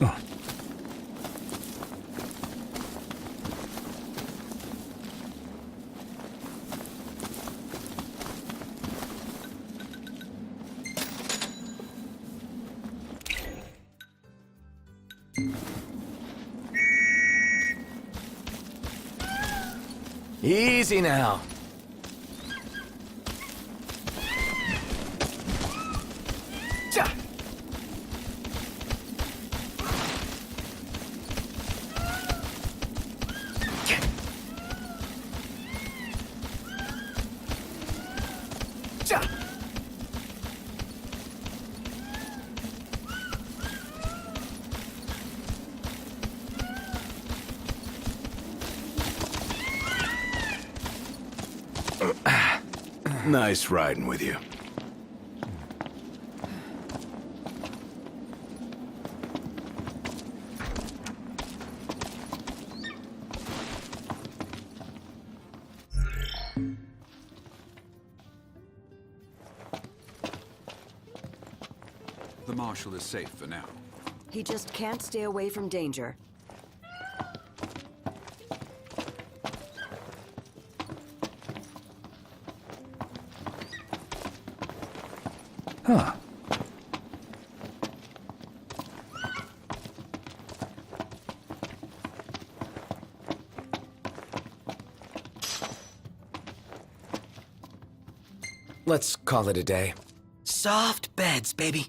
Oh. Easy now. Ja. Ja. Nice riding with you. The Marshal is safe for now. He just can't stay away from danger. Huh. Let's call it a day. Soft beds, baby.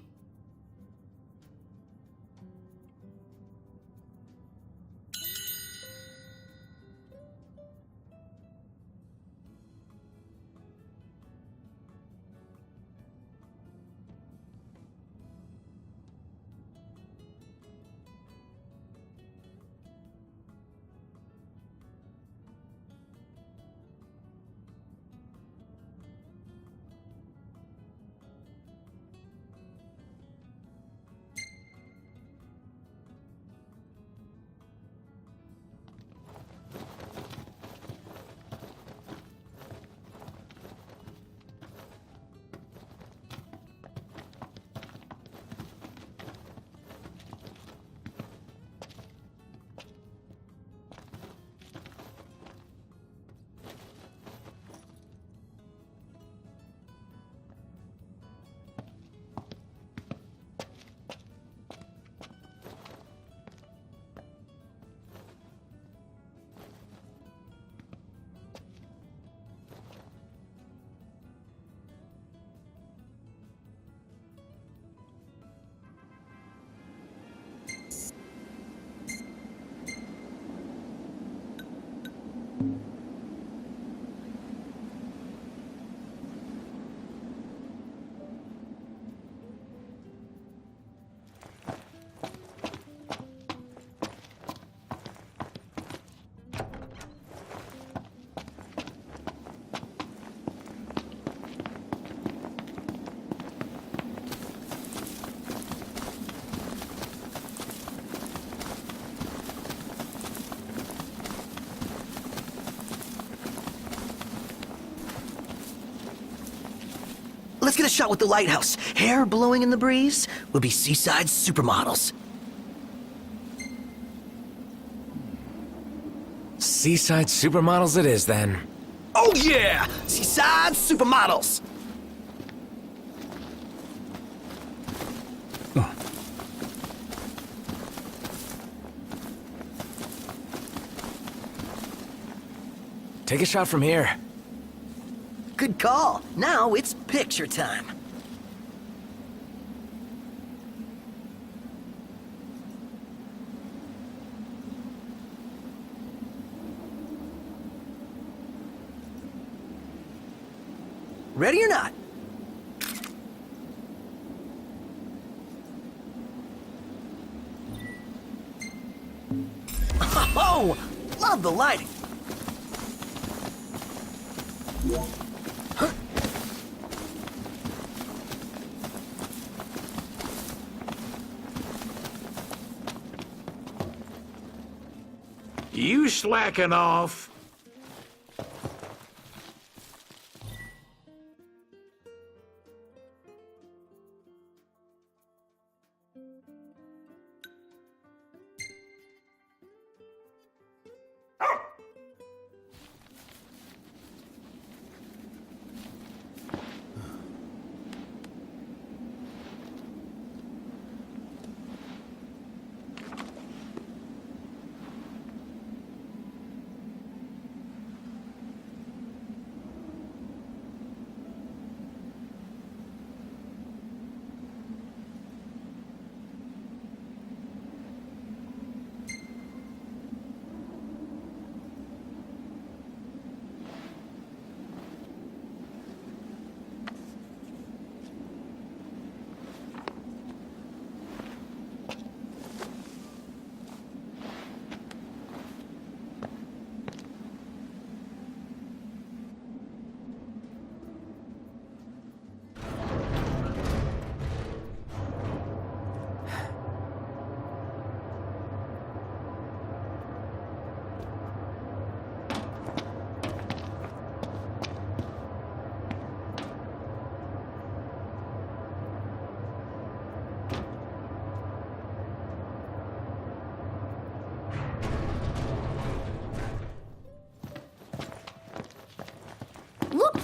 Let's get a shot with the lighthouse. Hair blowing in the breeze will be seaside supermodels. Seaside supermodels it is, then. Oh yeah! Seaside supermodels! Oh. Take a shot from here. Good call. Now it's picture time. Ready or not? Oh, love the lighting. You slacking off?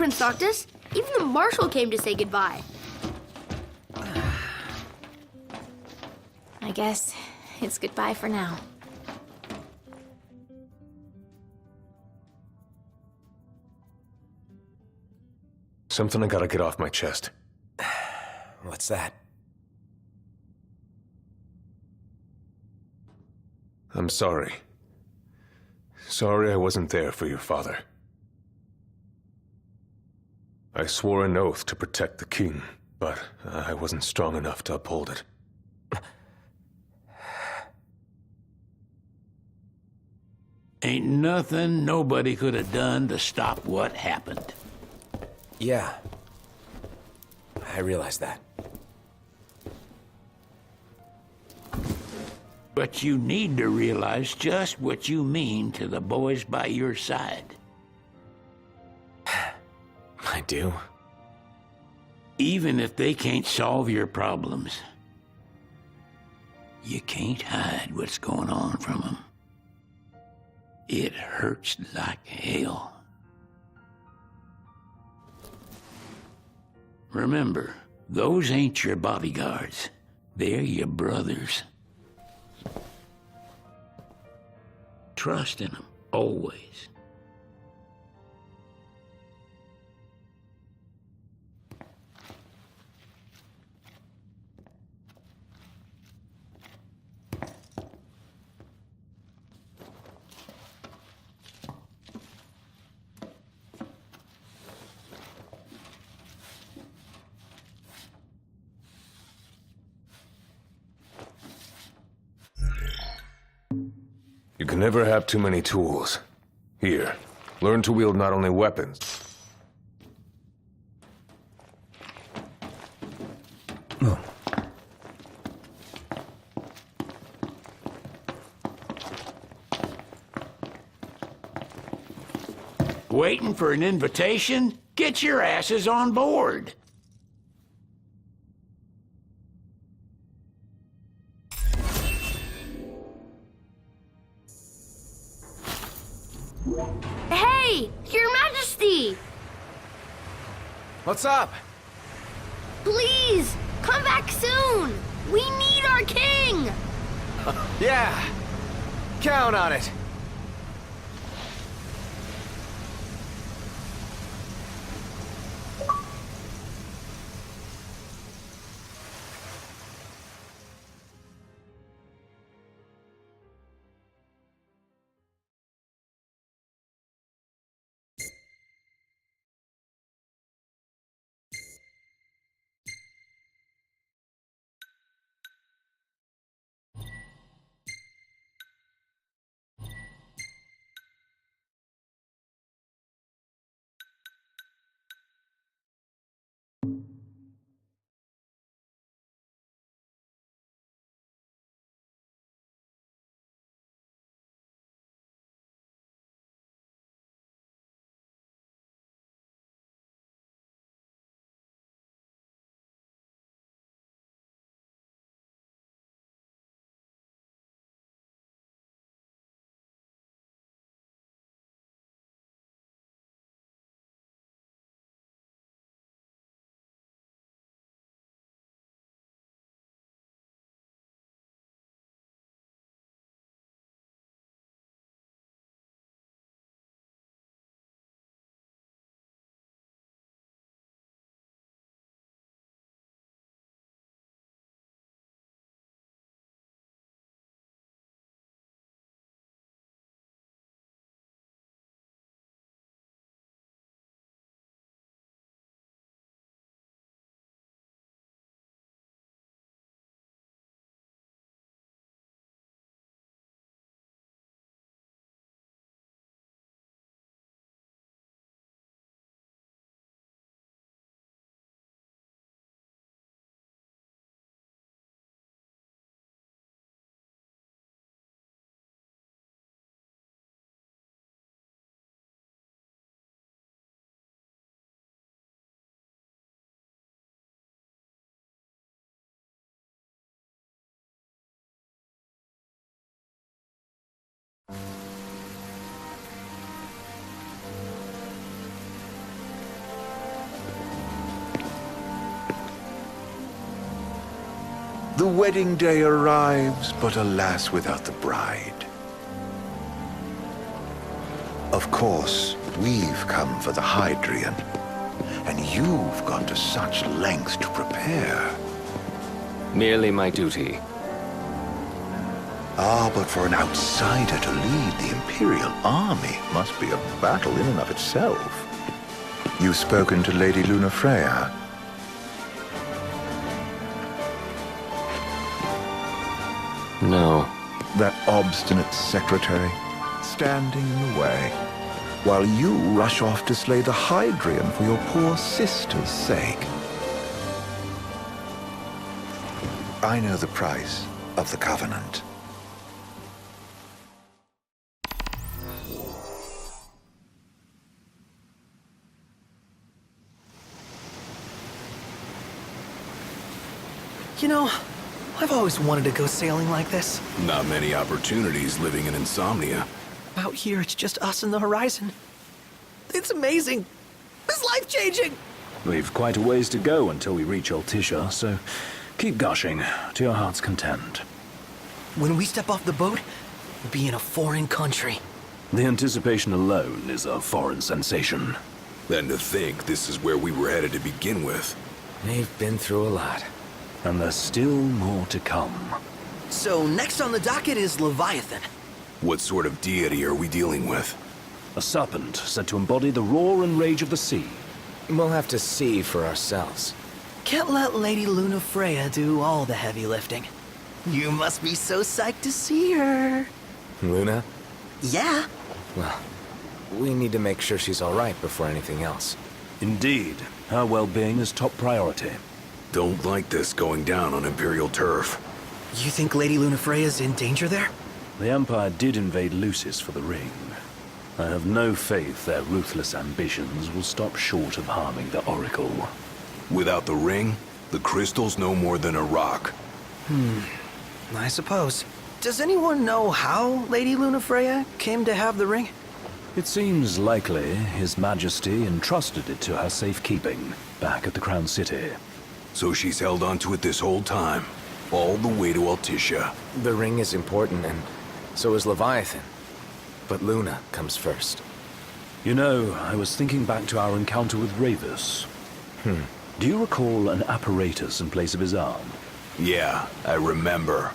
Prince Noctis. Even the Marshal came to say goodbye. I guess it's goodbye for now. Something I gotta get off my chest. What's that? I'm sorry. Sorry I wasn't there for your father. I swore an oath to protect the king, but I wasn't strong enough to uphold it. Ain't nothing nobody could have done to stop what happened. Yeah. I realize that. But you need to realize just what you mean to the boys by your side. I do. Even if they can't solve your problems, you can't hide what's going on from them. It hurts like hell. Remember, those ain't your bodyguards. They're your brothers. Trust in them, always. You can never have too many tools. Here, learn to wield not only weapons, Waiting for an invitation? Get your asses on board. Hey, Your Majesty! What's up? Please, come back soon! We need our king! Yeah. Count on it. The wedding day arrives, but alas, without the bride. Of course, we've come for the Hydrian, and you've gone to such lengths to prepare. Merely my duty. Ah, but for an outsider to lead the Imperial army must be a battle in and of itself. You've spoken to Lady Lunafreya. No. That obstinate secretary, standing in the way, while you rush off to slay the Hydrian for your poor sister's sake. I know the price of the Covenant. You know, I've always wanted to go sailing like this. Not many opportunities living in Insomnia. Out here, it's just us and the horizon. It's amazing. It's life-changing. We've quite a ways to go until we reach Altissia, so keep gushing to your heart's content. When we step off the boat, we'll be in a foreign country. The anticipation alone is a foreign sensation. Then to think this is where we were headed to begin with. They've been through a lot. And there's still more to come. So next on the docket is Leviathan. What sort of deity are we dealing with? A serpent said to embody the roar and rage of the sea. We'll have to see for ourselves. Can't let Lady Lunafreya do all the heavy lifting. You must be so psyched to see her. Luna? Yeah. Well, we need to make sure she's all right before anything else. Indeed, her well-being is top priority. Don't like this going down on Imperial turf. You think Lady Lunafreya's in danger there? The Empire did invade Lucis for the ring. I have no faith their ruthless ambitions will stop short of harming the Oracle. Without the ring, the crystal's no more than a rock. I suppose. Does anyone know how Lady Lunafreya came to have the ring? It seems likely His Majesty entrusted it to her safekeeping back at the Crown City. So she's held onto it this whole time, all the way to Altissia. The ring is important, and so is Leviathan. But Luna comes first. You know, I was thinking back to our encounter with Ravus. Do you recall an apparatus in place of his arm? Yeah, I remember.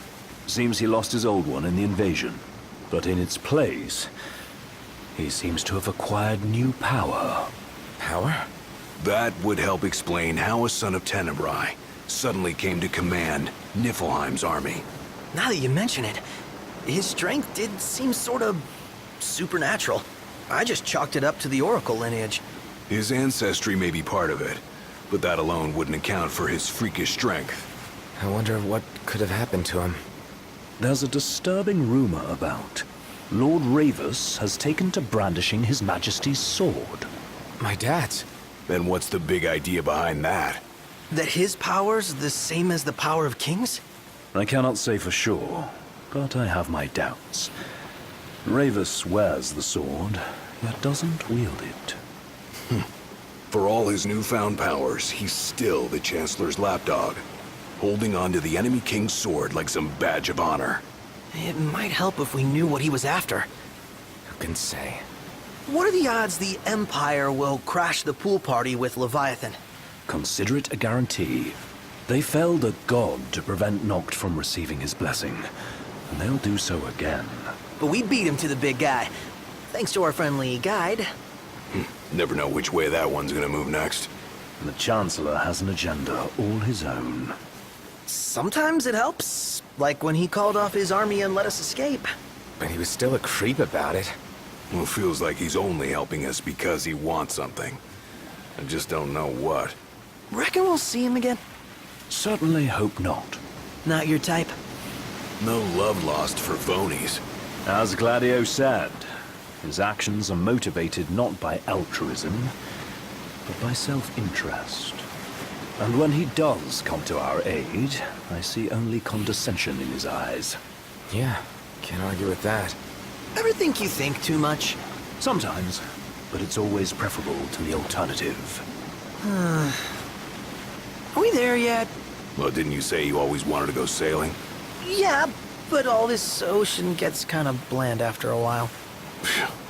Seems he lost his old one in the invasion. But in its place, he seems to have acquired new power. Power? That would help explain how a son of Tenebrae suddenly came to command Niflheim's army. Now that you mention it, his strength did seem sort of supernatural. I just chalked it up to the Oracle lineage. His ancestry may be part of it, but that alone wouldn't account for his freakish strength. I wonder what could have happened to him. There's a disturbing rumor about. Lord Ravus has taken to brandishing His Majesty's sword. My dad's. Then what's the big idea behind that? That his power's the same as the power of kings? I cannot say for sure, but I have my doubts. Ravus wears the sword, yet doesn't wield it. For all his newfound powers, he's still the Chancellor's lapdog, holding on to the enemy king's sword like some badge of honor. It might help if we knew what he was after. Who can say? What are the odds the Empire will crash the pool party with Leviathan? Consider it a guarantee. They felled a god to prevent Noct from receiving his blessing, and they'll do so again. But we beat him to the big guy, thanks to our friendly guide. Never know which way that one's gonna move next. And the Chancellor has an agenda all his own. Sometimes it helps, like when he called off his army and let us escape. But he was still a creep about it. Well, it feels like he's only helping us because he wants something. I just don't know what. Reckon we'll see him again? Certainly hope not. Not your type? No love lost for phonies. As Gladio said, his actions are motivated not by altruism, but by self-interest. And when he does come to our aid, I see only condescension in his eyes. Yeah, can't argue with that. Ever think you think too much? Sometimes, but it's always preferable to the alternative. Are we there yet? Well, didn't you say you always wanted to go sailing? Yeah, but all this ocean gets kind of bland after a while.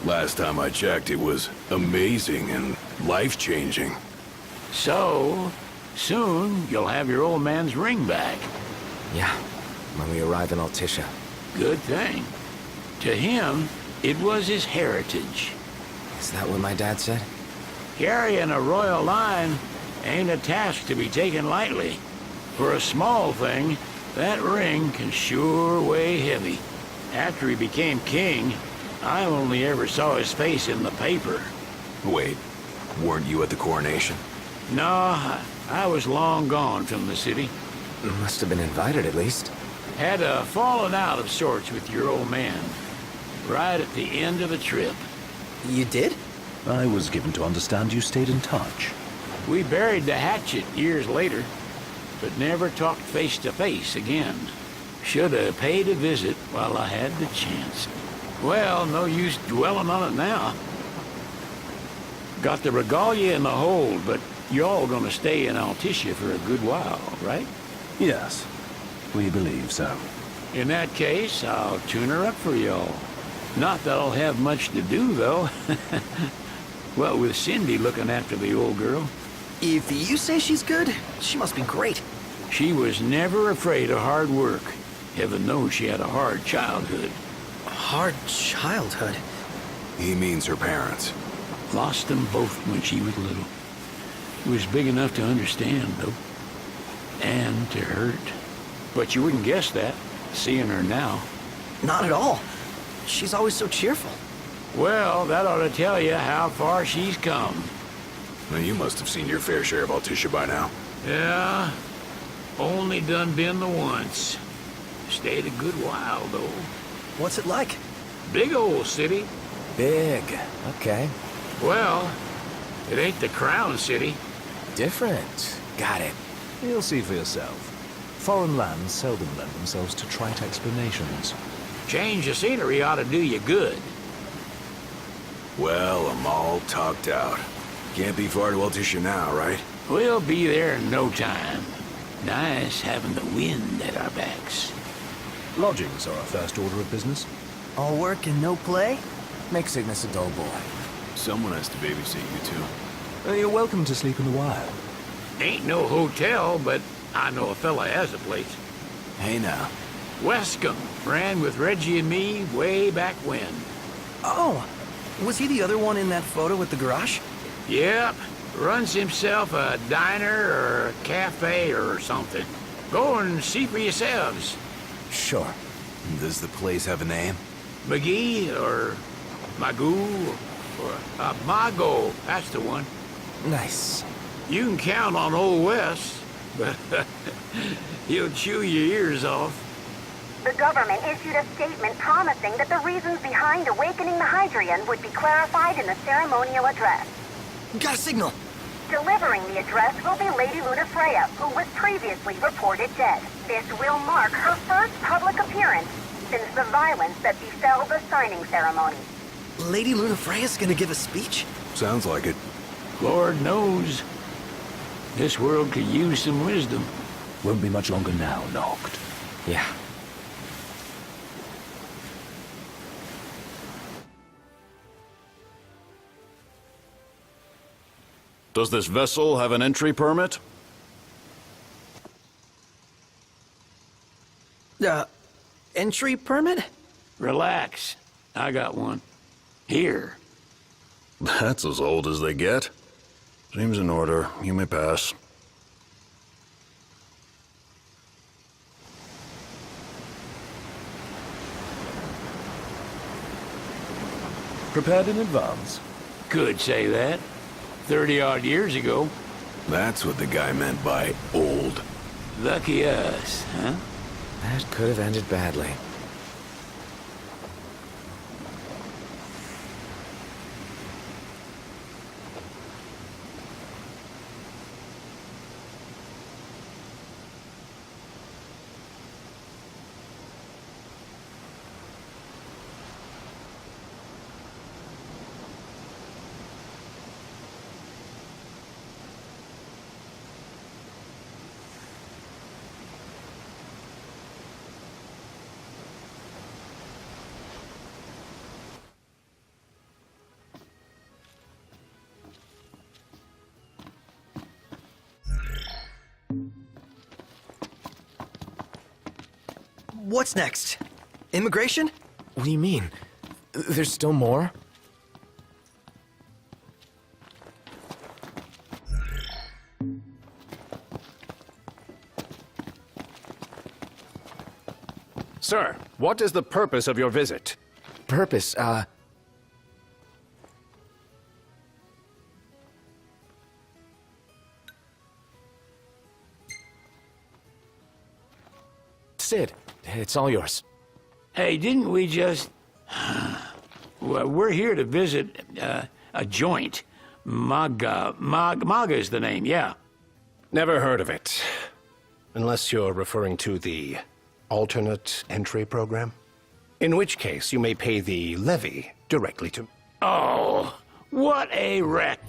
Last time I checked, it was amazing and life-changing. So, soon you'll have your old man's ring back. Yeah, when we arrive in Altissia. Good thing. To him, it was his heritage. Is that what my dad said? Carrying a royal line ain't a task to be taken lightly. For a small thing, that ring can sure weigh heavy. After he became king, I only ever saw his face in the paper. Wait, weren't you at the coronation? No, I was long gone from the city. Must have been invited at least. Had a falling out of sorts with your old man. Right at the end of the trip. You did? I was given to understand you stayed in touch. We buried the hatchet years later, but never talked face to face again. Should have paid a visit while I had the chance. Well, no use dwelling on it now. Got the regalia in the hold, but y'all gonna stay in Altissia for a good while, right? Yes, we believe so. In that case, I'll tune her up for y'all. Not that I'll have much to do, though. Well, with Cindy looking after the old girl. If you say she's good, she must be great. She was never afraid of hard work. Heaven knows she had a hard childhood. Hard childhood. He means her parents. Lost them both when she was little. Was big enough to understand, though. And to hurt. But you wouldn't guess that, seeing her now. Not at all. She's always so cheerful. Well, that ought to tell you how far she's come. Now, you must have seen your fair share of Altissia by now. Yeah, only done been the once. Stayed a good while, though. What's it like? Big old city. Big. Okay. Well, it ain't the Crown City. Different. Got it. You'll see for yourself. Foreign lands seldom lend themselves to trite explanations. Change of scenery ought to do you good. Well, I'm all talked out. Can't be far to Altissia now, right? We'll be there in no time. Nice having the wind at our backs. Lodgings are our first order of business. All work and no play? Make Cygnus a dull boy. Someone has to babysit you, too. You're welcome to sleep in the wild. Ain't no hotel, but I know a fella has a place. Hey, now. Wescombe ran with Reggie and me way back when. Oh, was he the other one in that photo with the garage? Yep, runs himself a diner or a cafe or something. Go and see for yourselves. Sure. Does the place have a name? McGee or Magoo or Mago, that's the one. Nice. You can count on Old Wes, but he'll chew your ears off. The government issued a statement promising that the reasons behind awakening the Hydrian would be clarified in the ceremonial address. Got a signal. Delivering the address will be Lady Lunafreya, who was previously reported dead. This will mark her first public appearance since the violence that befell the signing ceremony. Lady Lunafreya's gonna give a speech? Sounds like it. Lord knows. This world could use some wisdom. Won't be much longer now, Noct. Yeah. Does this vessel have an entry permit? Entry permit? Relax. I got one. Here. That's as old as they get. Seems in order. You may pass. Prepared in advance? Could say that. 30-odd years ago. That's what the guy meant by old. Lucky us, huh? That could have ended badly. What's next? Immigration? What do you mean? There's still more? Sir, what is the purpose of your visit? Purpose, Sid, it's all yours. Hey, didn't we just... Well, we're here to visit a joint. Maga is the name, yeah. Never heard of it. Unless you're referring to the alternate entry program. In which case, you may pay the levy directly to... Oh, what a wreck.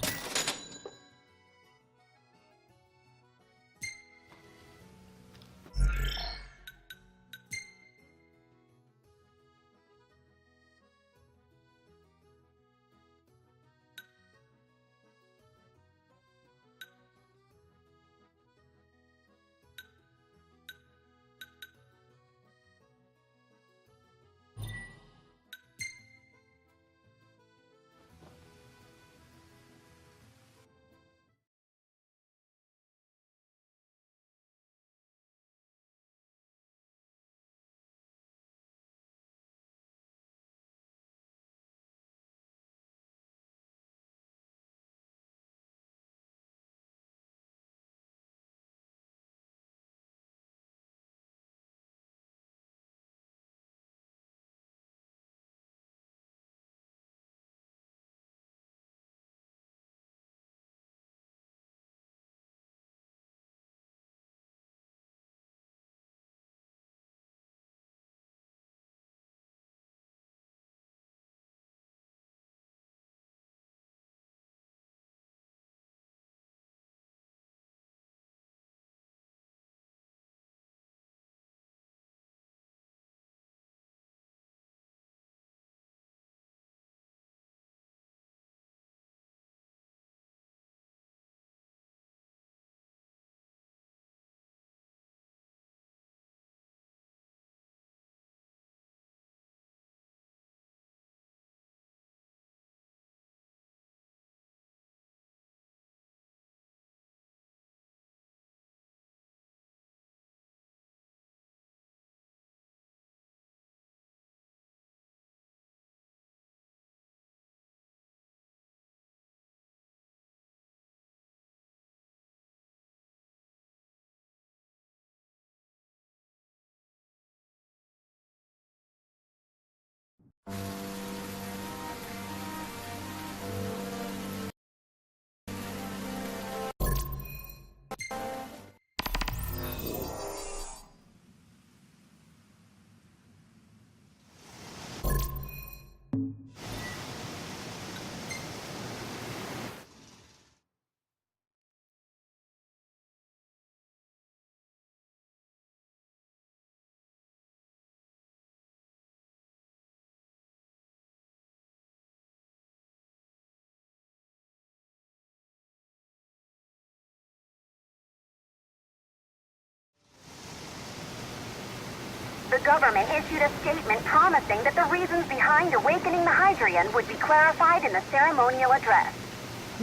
The government issued a statement promising that the reasons behind awakening the Hydrian would be clarified in the ceremonial address.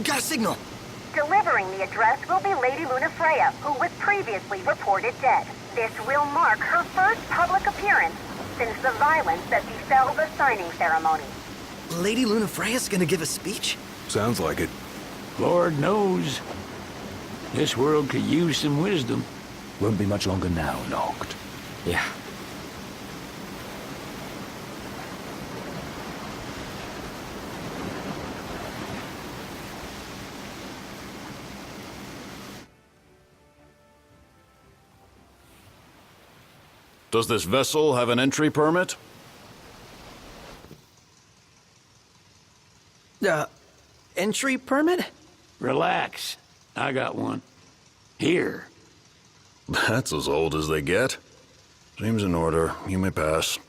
Got a signal! Delivering the address will be Lady Lunafreya, who was previously reported dead. This will mark her first public appearance since the violence that befell the signing ceremony. Lady Lunafreya's gonna give a speech? Sounds like it. Lord knows. This world could use some wisdom. Won't be much longer now, Noct. Yeah. Does this vessel have an entry permit? Entry permit? Relax. I got one. Here. That's as old as they get. Seems in order. You may pass.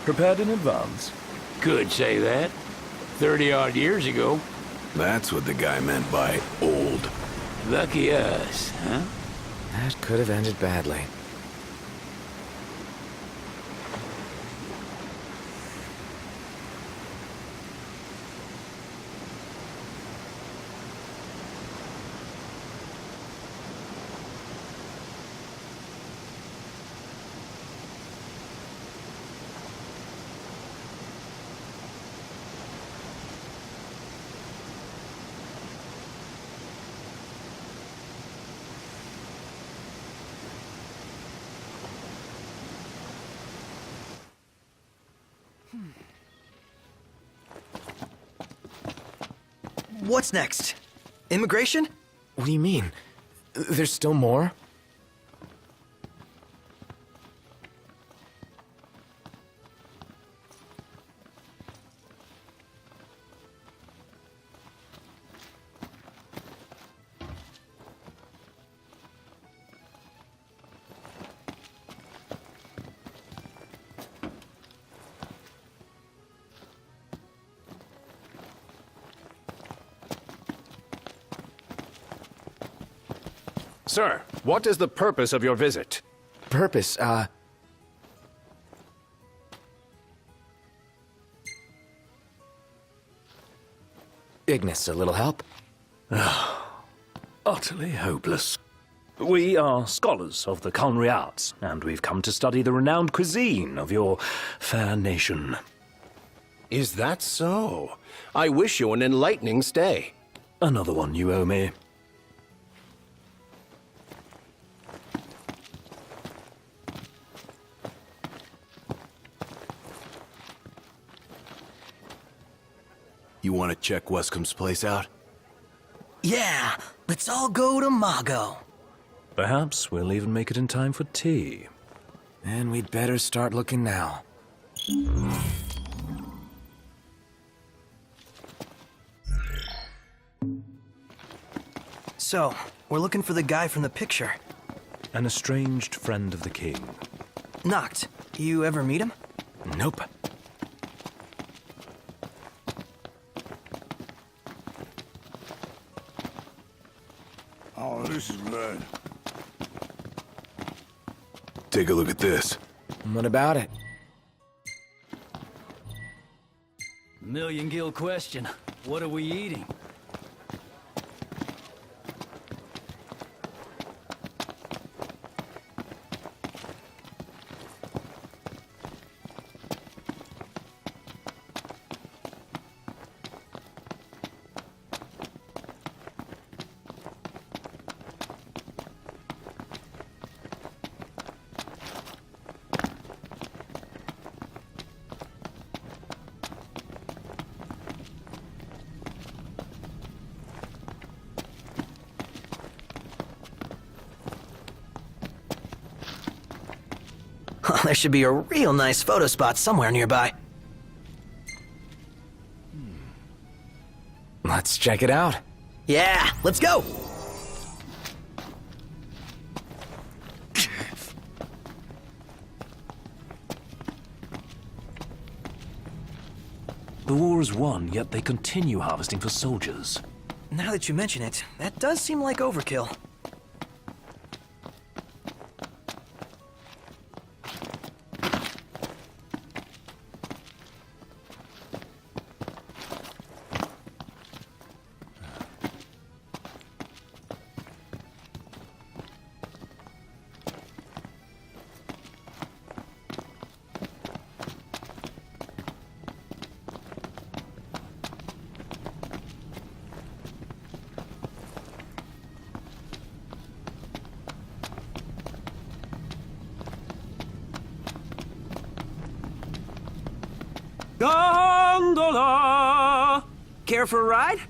Prepared in advance? Could say that. 30-odd years ago. That's what the guy meant by old. Lucky us, huh? That could have ended badly. What's next? Immigration? What do you mean? There's still more? Sir, what is the purpose of your visit? Purpose, Ignis, a little help? Utterly hopeless. We are scholars of the culinary arts, and we've come to study the renowned cuisine of your fair nation. Is that so? I wish you an enlightening stay. Another one you owe me. You want to check Wescom's place out? Yeah, let's all go to Mago. Perhaps we'll even make it in time for tea. And we'd better start looking now. So, we're looking for the guy from the picture. An estranged friend of the king. Noct, you ever meet him? Nope. Oh, this is good. Take a look at this. What about it? Million Gill question. What are we eating? There should be a real nice photo spot somewhere nearby. Let's check it out. Yeah, let's go! The war is won, yet they continue harvesting for soldiers. Now that you mention it, that does seem like overkill. Gondola! Care for a ride?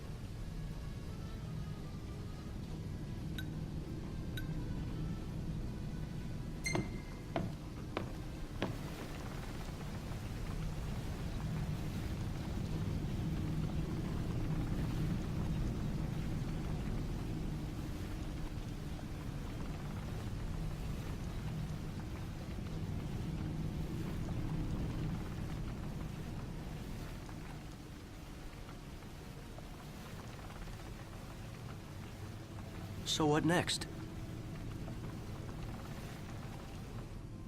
So what next?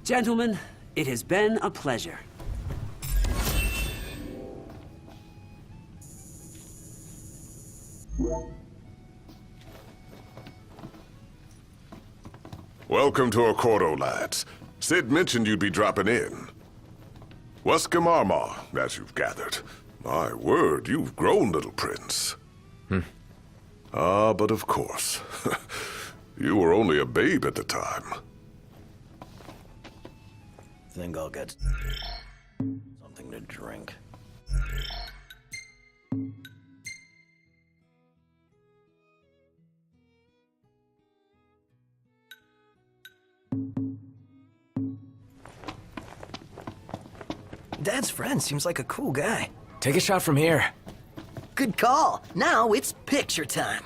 Gentlemen, it has been a pleasure. Welcome to Accordo, lads. Sid mentioned you'd be dropping in. Wescamarma, as you've gathered. My word, you've grown, little prince. Ah, but of course. You were only a babe at the time. Think I'll get something to drink. Dad's friend seems like a cool guy. Take a shot from here. Good call. Now it's picture time.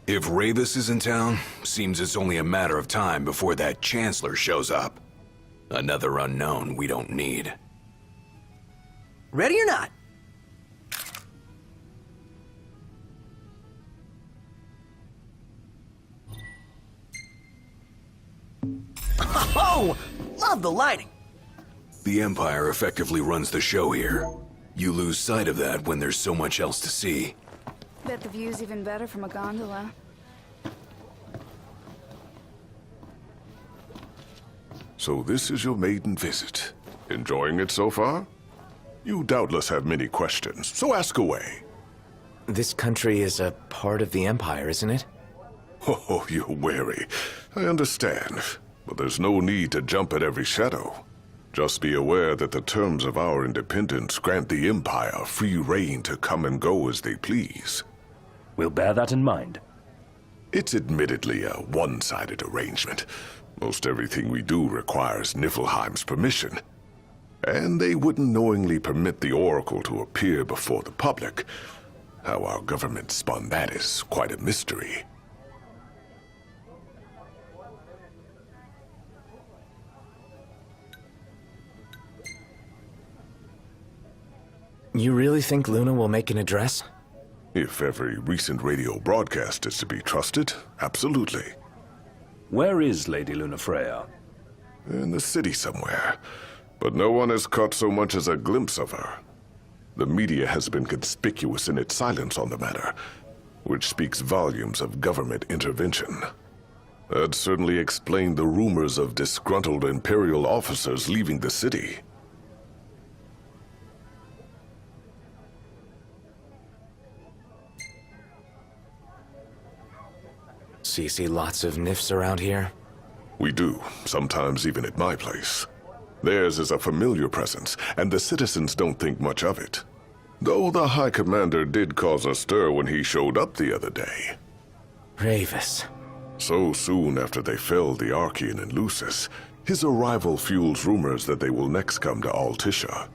If Ravis is in town, seems it's only a matter of time before that Chancellor shows up. Another unknown we don't need. Ready or not? Oh, love the lighting. The Empire effectively runs the show here. You lose sight of that when there's so much else to see. Bet the view's even better from a gondola. So this is your maiden visit. Enjoying it so far? You doubtless have many questions, so ask away. This country is a part of the Empire, isn't it? Oh, you're wary. I understand. But there's no need to jump at every shadow. Just be aware that the terms of our independence grant the Empire free reign to come and go as they please. We'll bear that in mind. It's admittedly a one-sided arrangement. Most everything we do requires Niflheim's permission. And they wouldn't knowingly permit the Oracle to appear before the public. How our government spun that is quite a mystery. You really think Luna will make an address? If every recent radio broadcast is to be trusted, absolutely. Where is Lady Lunafreya? In the city somewhere. But no one has caught so much as a glimpse of her. The media has been conspicuous in its silence on the matter, which speaks volumes of government intervention. That certainly explained the rumors of disgruntled Imperial officers leaving the city. So you see lots of Nifs around here? We do, sometimes even at my place. Theirs is a familiar presence, and the citizens don't think much of it. Though the High Commander did cause a stir when he showed up the other day. Ravis. So soon after they felled the Archean and Lucis, his arrival fuels rumors that they will next come to Altissia.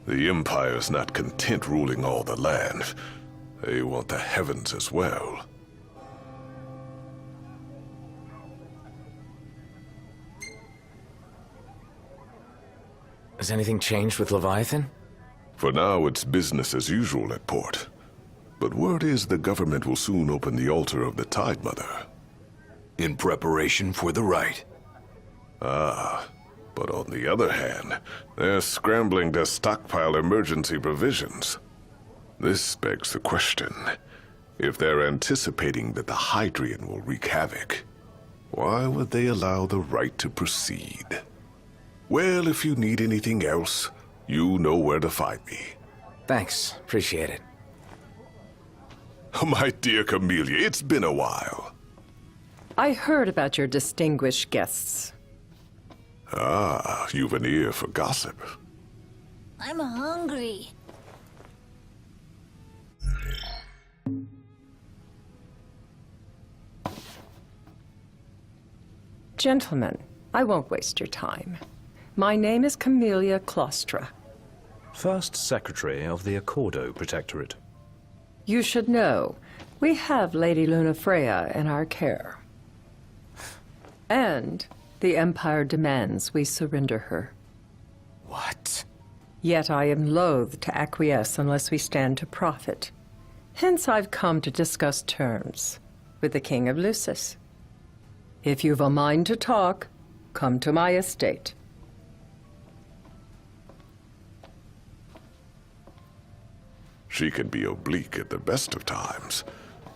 The Empire's not content ruling all the land. They want the heavens as well. Has anything changed with Leviathan? For now, it's business as usual at port. But word is the government will soon open the altar of the Tide Mother. In preparation for the rite. Ah, but on the other hand, they're scrambling to stockpile emergency provisions. This begs the question, if they're anticipating that the Hydrian will wreak havoc, why would they allow the rite to proceed? Well, if you need anything else, you know where to find me. Thanks. Appreciate it. My dear Camellia, it's been a while. I heard about your distinguished guests. Ah, you've an ear for gossip. I'm hungry. Gentlemen, I won't waste your time. My name is Camellia Claustra. First Secretary of the Accordo Protectorate. You should know, we have Lady Lunafreya in our care. And the Empire demands we surrender her. What? Yet I am loath to acquiesce unless we stand to profit. Hence I've come to discuss terms with the King of Lucis. If you've a mind to talk, come to my estate. She can be oblique at the best of times,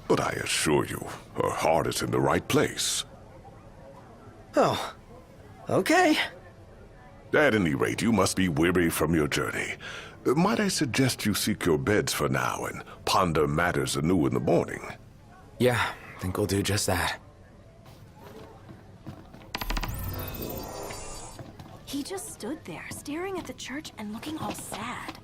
but I assure you, her heart is in the right place. Oh, okay. At any rate, you must be weary from your journey. Might I suggest you seek your beds for now and ponder matters anew in the morning? Yeah, I think we'll do just that. He just stood there, staring at the church and looking all sad.